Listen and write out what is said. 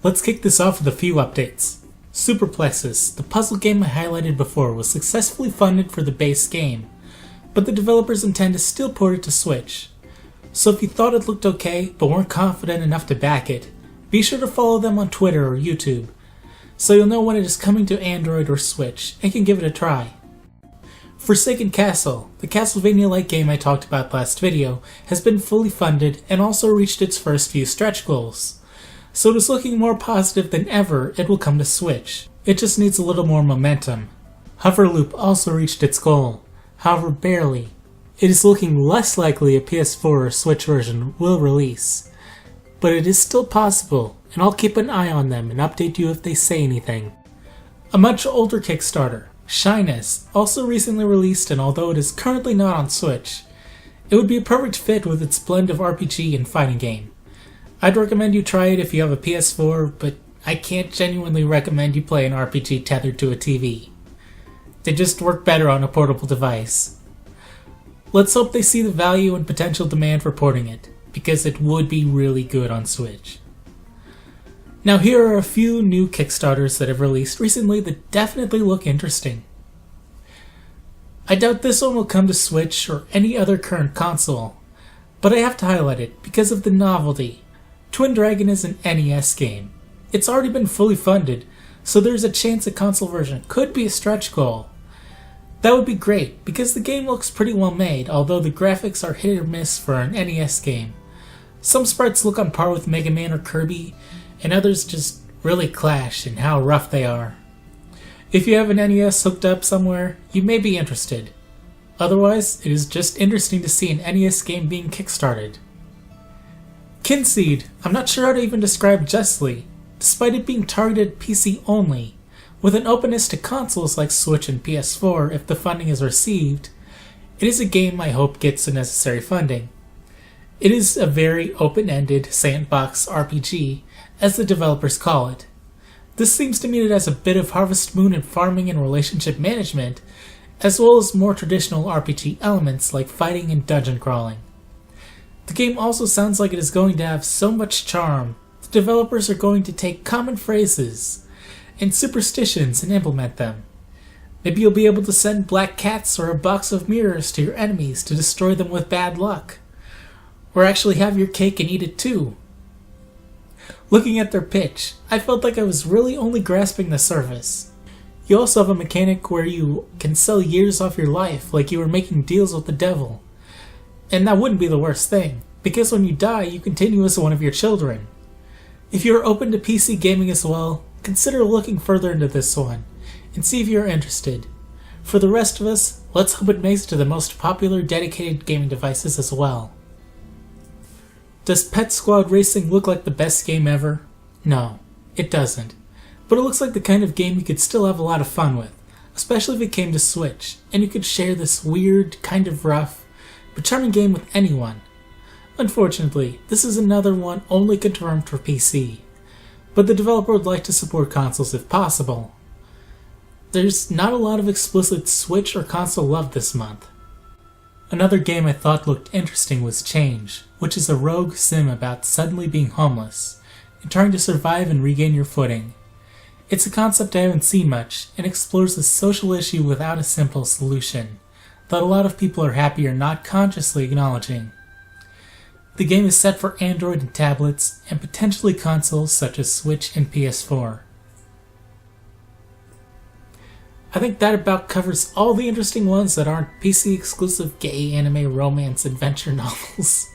Let's kick this off with a few updates. Superplexus, the puzzle game I highlighted before, was successfully funded for the base game, but the developers intend to still port it to Switch. So if you thought it looked okay, but weren't confident enough to back it, be sure to follow them on Twitter or YouTube, so you'll know when it is coming to Android or Switch, and can give it a try. Forsaken Castle, the Castlevania-like game I talked about last video, has been fully funded and also reached its first few stretch goals. So it is looking more positive than ever it will come to Switch. It just needs a little more momentum. Hoverloop also reached its goal, however barely. It is looking less likely a PS4 or Switch version will release, but it is still possible, and I'll keep an eye on them and update you if they say anything. A much older Kickstarter, Shyness, also recently released, and although it is currently not on Switch, it would be a perfect fit with its blend of RPG and fighting game. I'd recommend you try it if you have a PS4, but I can't genuinely recommend you play an RPG tethered to a TV. They just work better on a portable device. Let's hope they see the value and potential demand for porting it, because it would be really good on Switch. Now here are a few new Kickstarters that have released recently that definitely look interesting. I doubt this one will come to Switch or any other current console, but I have to highlight it because of the novelty. Twin Dragon is an NES game. It's already been fully funded, so there's a chance a console version could be a stretch goal. That would be great, because the game looks pretty well made, although the graphics are hit or miss for an NES game. Some sprites look on par with Mega Man or Kirby, and others just really clash in how rough they are. If you have an NES hooked up somewhere, you may be interested. Otherwise, it is just interesting to see an NES game being kickstarted. Kinseed, I'm not sure how to even describe justly, despite it being targeted PC only, with an openness to consoles like Switch and PS4 if the funding is received. It is a game I hope gets the necessary funding. It is a very open-ended sandbox RPG, as the developers call it. This seems to mean it has a bit of Harvest Moon and farming and relationship management, as well as more traditional RPG elements like fighting and dungeon crawling. The game also sounds like it is going to have so much charm. The developers are going to take common phrases and superstitions and implement them. Maybe you'll be able to send black cats or a box of mirrors to your enemies to destroy them with bad luck. Or actually have your cake and eat it too. Looking at their pitch, I felt like I was really only grasping the surface. You also have a mechanic where you can sell years off your life like you were making deals with the devil. And that wouldn't be the worst thing, because when you die, you continue as one of your children. If you're open to PC gaming as well, consider looking further into this one, and see if you're interested. For the rest of us, let's hope it makes it to the most popular dedicated gaming devices as well. Does Pet Squad Racing look like the best game ever? No, it doesn't. But it looks like the kind of game you could still have a lot of fun with, especially if it came to Switch, and you could share this weird, kind of rough, but charming game with anyone. Unfortunately, this is another one only confirmed for PC, but the developer would like to support consoles if possible. There's not a lot of explicit Switch or console love this month. Another game I thought looked interesting was Change, which is a rogue sim about suddenly being homeless and trying to survive and regain your footing. It's a concept I haven't seen much, and explores a social issue without a simple solution that a lot of people are happy or not consciously acknowledging. The game is set for Android and tablets, and potentially consoles such as Switch and PS4. I think that about covers all the interesting ones that aren't PC-exclusive gay anime romance adventure novels.